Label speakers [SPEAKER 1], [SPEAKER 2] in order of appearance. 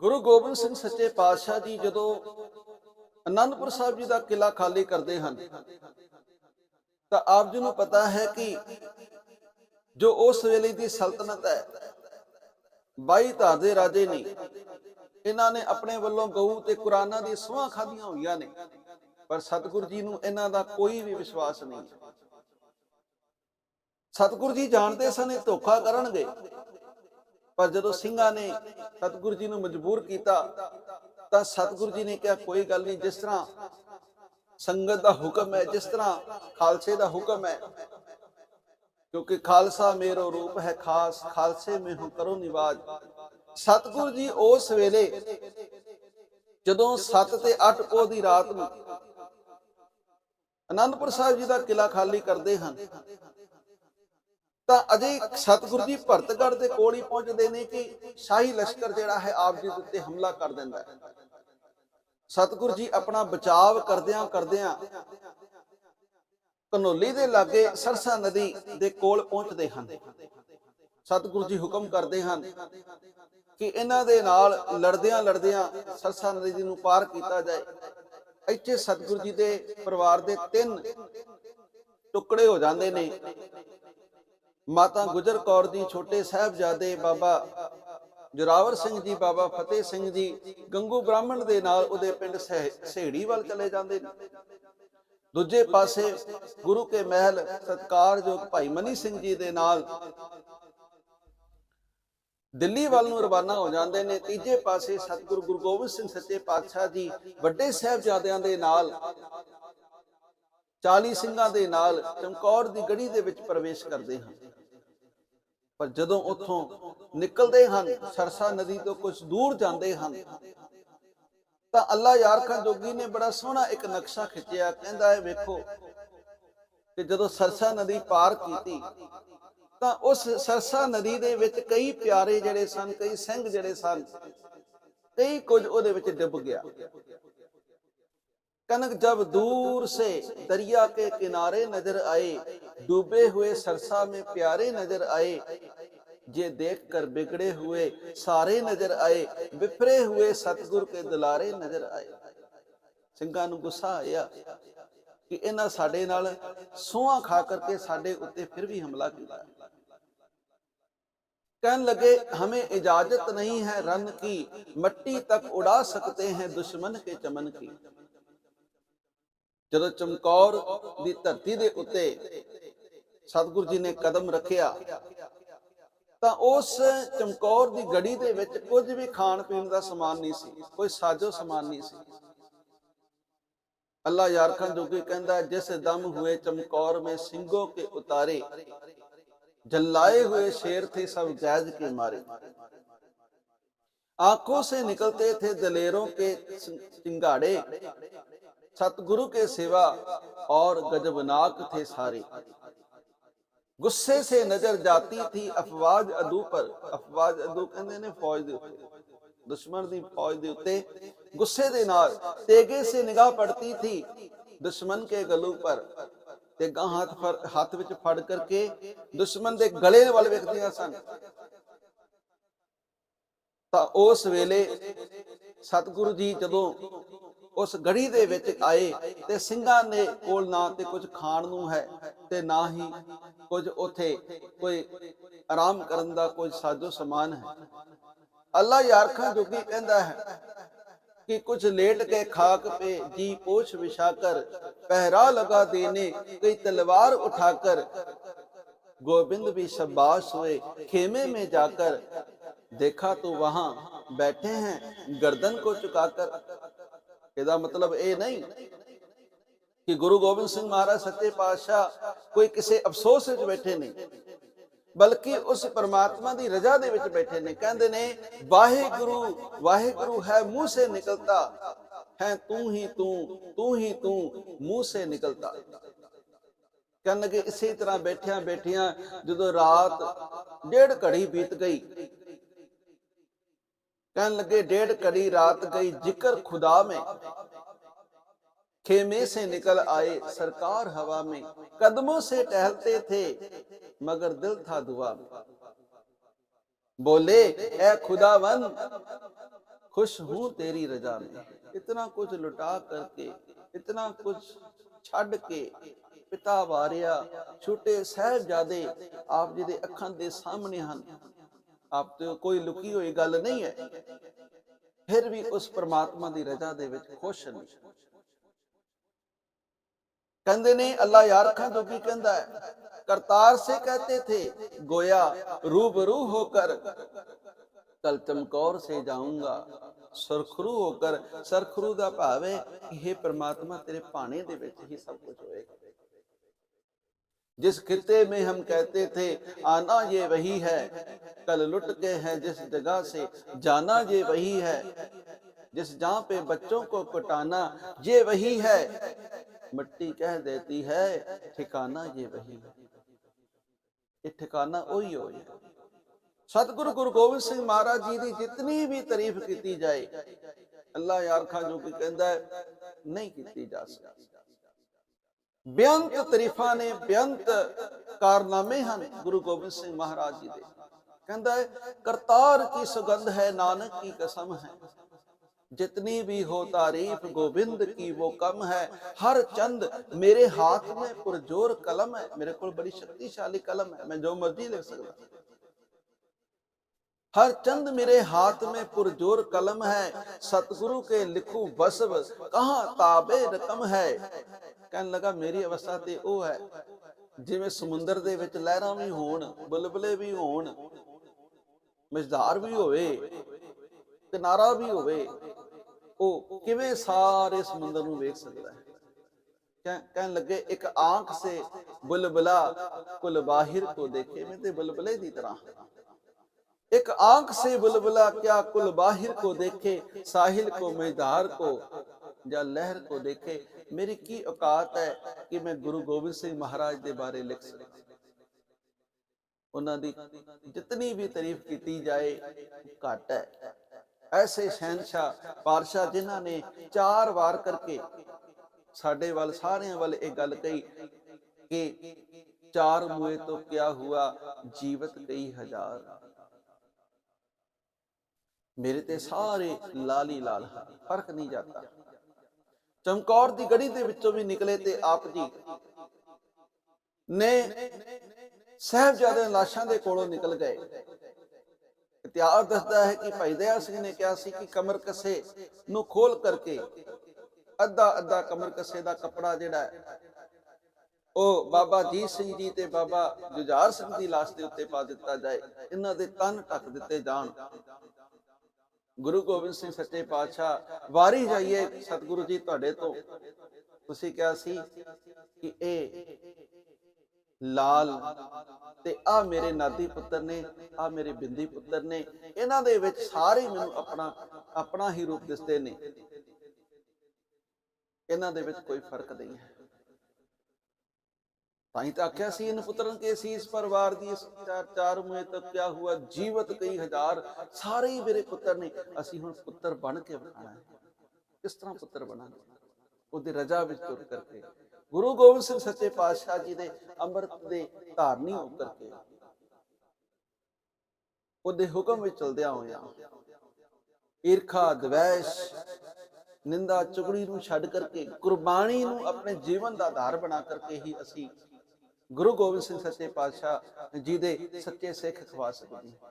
[SPEAKER 1] गुरु गोबिंद सिंह सच्चे पातशाह जी जदों आनंदपुर साहिब जी का किला खाली करते हैं तो आप जी को पता है कि जो उस वेले की सल्तनत है 22 धार दे राजे ने इन्होंने अपने वालों गऊ ते कुराना दी सूहां खादियां हुई ने, पर सतगुरु जी नूं इन्हां दा कोई भी विश्वास नहीं। सतगुरु जी जानते सन धोखा करनगे, पर जदों सिंघां ने सतगुरु जी नूं मजबूर किया तो सतगुरु जी ने कहा कोई गल नहीं, जिस तरह संगत का हुक्म है, जिस तरह खालसे का हुक्म है, क्योंकि खालसा मेरो रूप है खास, खालसे में हूं करो निवाज। सतगुरु जी उस वेले जदों 7 ते 8 पोह दी रात नूं आनंदपुर साहिब जी का किला खाली करते हैं ਤਾਂ ਅਜੇ ਸਤਿਗੁਰੂ ਜੀ ਭਰਤਗੜ੍ਹ ਦੇ ਕੋਲ ਹੀ ਪਹੁੰਚਦੇ ਨੇ ਕਿ ਸ਼ਾਹੀ ਲਸ਼ਕਰ ਜਿਹੜਾ ਹੈ ਆਪ ਜੀ ਦੇ ਉੱਤੇ ਹਮਲਾ ਕਰ ਦਿੰਦਾ ਹੈ। ਸਤਿਗੁਰੂ ਜੀ ਆਪਣਾ ਬਚਾਵ ਕਰਦਿਆਂ ਕਨੌਲੀ ਦੇ ਲਾਗੇ ਸਰਸਾ ਨਦੀ ਦੇ ਕੋਲ ਪਹੁੰਚਦੇ ਹਨ। ਸਤਿਗੁਰੂ ਜੀ ਹੁਕਮ ਕਰਦੇ ਹਨ ਕਿ ਇਹਨਾਂ ਦੇ ਨਾਲ ਲੜਦਿਆਂ ਸਰਸਾ ਨਦੀ ਨੂੰ ਪਾਰ ਕੀਤਾ ਜਾਏ। ਇੱਥੇ ਸਤਿਗੁਰੂ ਜੀ ਦੇ ਪਰਿਵਾਰ ਦੇ 3 ਟੁਕੜੇ ਹੋ ਜਾਂਦੇ ਨੇ। माता गुजर कौर दी, छोटे साहबजादे बाबा जोरावर सिंह जी, बाबा फतेह सिंह जी गंगू ब्राह्मण दे नाल उहदे पिंड सहेड़ी वाल चले जांदे ने। दूजे पासे गुरु के महल सत्कारयोग भाई मनी सिंह जी दे नाल दिल्ली वाल नूं रवाना हो जांदे ने। तीजे पासे सतगुरु गुरु गोबिंद सिंह सच्चे पातशाह जी वड्डे साहबजादियां दे नाल 40 ਸਿੰਘਾਂ ਦੇ ਨਾਲ ਚਮਕੌਰ ਦੀ ਗੜੀ ਦੇ ਵਿੱਚ ਪ੍ਰਵੇਸ਼ ਕਰਦੇ ਹਨ। ਪਰ ਜਦੋਂ ਉੱਥੋਂ ਨਿਕਲਦੇ ਹਨ, ਸਰਸਾ ਨਦੀ ਤੋਂ ਕੁਝ ਦੂਰ ਜਾਂਦੇ ਹਨ, ਤਾਂ ਅੱਲਾ ਯਾਰ ਖਾਨ ਜੋਗੀ ਨੇ ਬੜਾ ਸੋਹਣਾ ਇੱਕ ਨਕਸ਼ਾ ਖਿੱਚਿਆ। ਕਹਿੰਦਾ ਹੈ ਵੇਖੋ ਕਿ ਜਦੋਂ ਸਰਸਾ ਨਦੀ ਪਾਰ ਕੀਤੀ ਤਾਂ ਉਸ ਸਰਸਾ ਨਦੀ ਦੇ ਵਿੱਚ ਕਈ ਪਿਆਰੇ ਜਿਹੜੇ ਸਨ, ਕਈ ਸਿੰਘ ਜਿਹੜੇ ਸਨ, ਕਈ ਕੁਝ ਉਹਦੇ ਵਿੱਚ ਡੁੱਬ ਗਿਆ। कनक जब दूर से दरिया के किनारे नजर आए, डूबे हुए सरसा में प्यारे नजर आए, ये देखकर बिगड़े हुए सारे नजर आए, बिफरे हुए सतगुर के दुलारे नजर आए। ਸਿੰਘਾਂ ਨੂੰ गुस्सा आया कि इन्हां साडे नाल सूहां खा करके साडे उत्ते फिर भी हमला किया। कहने लगे हमें इजाजत नहीं है रन की, मट्टी तक उड़ा सकते हैं दुश्मन के चमन की। ਜਦੋਂ ਚਮਕੌਰ ਦੀ ਧਰਤੀ ਦੇ ਉੱਤੇ ਸਤਿਗੁਰੂ ਜੀ ਨੇ ਕਦਮ ਰੱਖਿਆ ਤਾਂ ਉਸ ਚਮਕੌਰ ਦੀ ਗੜੀ ਦੇ ਵਿੱਚ ਕੁਝ ਵੀ ਖਾਣ ਪੀਣ ਦਾ ਸਮਾਨ ਨਹੀਂ ਸੀ, ਕੋਈ ਸਾਜੋ ਸਮਾਨ ਨਹੀਂ ਸੀ। ਅੱਲਾ ਯਾਰ ਖਾਨ ਜੋਗੀ ਕਹਿੰਦਾ ਜਿਸ ਦਮ ਹੋਏ ਚਮਕੌਰ में ਸਿੰਘੋं के उतारे, जलाए हुए शेर थे सब जैज के मारे। आंखों से निकलते थे दलेरों के चिंगाड़े, सतगुरु के सिवा और गजबनाक थे सारे। गुस्से से नजर जाती थी अफवाज अदू पर, अफवाज अदू कहंदे ने फौज दे उत्ते, दुश्मन दी फौज दे उत्ते गुस्से दे नाल तेगे से निगाह पड़ती थी दुश्मन के गलू पर, ते गां हाथ विच फड़ करके दुश्मन दे गले वाल वेखदियां सन। तां उस वेले सतगुरु जी जदों उस गड़ी दे विच आए ते ਸਿੰਘਾਂ ने कोल ना ते कुछ खाण नूं है ते ना ही कुछ उथे कोई आराम करन दा कोई साजो समान है। अल्लाह यार खां जोगी कहंदा है कि कुछ लेट के खाक पे जी पोछ बिछाकर, पहरा लगा देने कई तलवार उठाकर, गोविंद भी शाबाश हुए खेमे में जाकर, देखा तो वहां बैठे हैं गर्दन को झुकाकर। ਇਹਦਾ ਮਤਲਬ ਇਹ ਨਹੀਂ ਕਿ ਗੁਰੂ ਗੋਬਿੰਦ ਸਿੰਘ ਮਹਾਰਾਜ ਸੱਚੇ ਪਾਤਸ਼ਾਹ ਕੋਈ ਕਿਸੇ ਅਫਸੋਸ ਵਿੱਚ ਬੈਠੇ ਨੇ, ਬਲਕਿ ਉਸ ਪਰਮਾਤਮਾ ਦੀ ਰਜ਼ਾ ਦੇ ਵਿੱਚ ਬੈਠੇ ਨੇ। ਕਹਿੰਦੇ ਨੇ ਵਾਹਿਗੁਰੂ ਵਾਹਿਗੁਰੂ ਹੈ ਮੂੰਹ ਸੇ ਨਿਕਲਤਾ ਹੈ, ਤੂੰ ਹੀ ਤੂੰ ਮੂੰਹ ਸੇ ਨਿਕਲਤਾ। ਕਹਿਣ ਲੱਗੇ ਇਸੇ ਤਰ੍ਹਾਂ ਬੈਠਿਆਂ ਜਦੋਂ ਰਾਤ 1.5 ਘੜੀ ਬੀਤ ਗਈ, कहने लगे 1.5 घड़ी रात गई जिक्र खुदा में, खेमे से निकल आए सरकार हवा में, कदमों से टहलते थे मगर दिल था दुआ में। बोले ए खुदावन खुश हूं तेरी रजा में। इतना कुछ लुटा करके, इतना कुछ छੱਡ के पिता वारिया, छोटे साहिबजादे आप जी दे अखां दे सामने ਹਨ। आप तो कोई लुकी हुई गल नहीं है, फिर भी उस परमात्मा ਦੀ रजा ਦੇ ਵਿੱਚ खुश नहीं। कहते ने अल्लाह यार खां जोगी कहता है, करतार से कहते थे गोया रूबरू होकर, कल चमकौर से जाऊंगा सुरखरू होकर। सरखरू ਦਾ ਭਾਵ ਹੈ ਕਿ हे परमात्मा तेरे भाने ਦੇ ਵਿੱਚ ही सब कुछ होएगा। जिस खिते में हम कहते थे आना ये वही है, कल लुट गए हैं जिस जगह से जाना ये वही है। जिस जहां पे बच्चों को कुटाना ये वही है, मिट्टी कह देती है ठिकाना ये वही है। ये ठिकाना वही हो। सतगुरु गुरु गोबिंद सिंह महाराज जी की जितनी भी तारीफ की जाए, अल्लाह यार खां जो कि कहता है नहीं की जा सकती। बेअंत तारीफां ने, बेअंत कारनामे हैं गुरु गोबिंद सिंह महाराज जी दे। कहता है करतार की सुगंध है नानक की कसम है, जितनी भी हो तारीफ गोविंद की वो कम है। हर चंद मेरे हाथ में पुरजोर कलम है, मेरे को बड़ी शक्तिशाली कलम है, मैं जो मर्जी लिख सकता। हर चंद मेरे हाथ में पुरजोर कलम है, सतगुरु के लिखू बसव कहां ताबे रकम है। कहने लगा मेरी अवस्था ते वो है जिवें समुंदर दे विच लहरां भी होण, बुलबुले भी होण, मझधार भी होवे, किनारा भी होवे, वो किवें सारे समुंदर नूं वेख सकदा है। कहने लगे एक आंख से बुलबुला कुल बाहिर को देखे, मैं ते बुलबुले दी तरह। एक आंख से बुलबुला क्या कुल बाहिर को देखे, साहिल को मझधार को या लहर को देखे। मेरी की औकात है कि मैं गुरु गोबिंद सिंह महाराज के बारे लिख सका। उन्हां दी जितनी भी तारीफ की जाए घट है। ऐसे शहनशाह पातशाह जिन्हां ने 4 वार करके साडे वाल सारियां वाल एक गल कही कि 4 मुए तो क्या हुआ जीवत कई हजार। मेरे ते सारे लाली लाल फर्क नहीं जाता। चमकौर दी गढ़ी दे विचों भी निकले ते आप जी ने साहिबजादे लाशां दे कोलों निकल गए। इतिहास दसदा है कि भाई दया सिंह ने कहा सी कि कमर कसे नूं खोल करके अद्धा अद्धा कमर कसे दा कपड़ा जिहड़ा है ਉਹ ਬਾਬਾ ਅਜੀਤ ਸਿੰਘ ਜੀ ਤੇ ਬਾਬਾ ਜੁਝਾਰ ਸਿੰਘ ਦੀ ਲਾਸ਼ ਦੇ ਉੱਤੇ ਪਾ ਦਿੱਤਾ ਜਾਏ, ਇਹਨਾਂ ਦੇ ਤਨ ਢੱਕ ਦਿੱਤੇ ਜਾਣ। ਗੁਰੂ ਗੋਬਿੰਦ ਸਿੰਘ ਸੱਚੇ ਪਾਤਸ਼ਾਹ ਵਾਰੀ ਜਾਈਏ ਸਤਿਗੁਰੂ ਜੀ ਤੁਹਾਡੇ ਤੋਂ, ਤੁਸੀਂ ਕਿਹਾ ਸੀ ਕਿ ਇਹ ਲਾਲ ਤੇ ਆ ਮੇਰੇ ਨਾਦੀ ਪੁੱਤਰ ਨੇ, ਆ ਮੇਰੇ ਬਿੰਦੀ ਪੁੱਤਰ ਨੇ, ਇਹਨਾਂ ਦੇ ਵਿੱਚ ਸਾਰੇ ਮੈਨੂੰ ਆਪਣਾ ਹੀ ਰੂਪ ਦਿਸਦੇ ਨੇ, ਇਹਨਾਂ ਦੇ ਵਿੱਚ ਕੋਈ ਫਰਕ नहीं है। ताई तो आख्या सी इन पुत्रन के शीस पर वार दी, 4 मुए तक क्या हुआ जीवत कई हजार। सारे ही मेरे पुत्र ने, असी हुण पुत्र बन के बनाना है। किस तरह पुत्र बनाना? उहदी रजा विच तुर करके, गुरु गोबिंद सिंह सच्चे पातशाह जी दे अमृत दे धारनी हो करके, उहदे हुक्म विच चलदियां होइयां ईर्खा द्वेष निंदा चुगली नूं छड्ड करके कुर्बानी नूं अपने जीवन दा आधार बना करके ही असी गुरु गोबिंद सिंह सच्चे पातशाह जी दे सच्चे सिख खवा सकते हैं।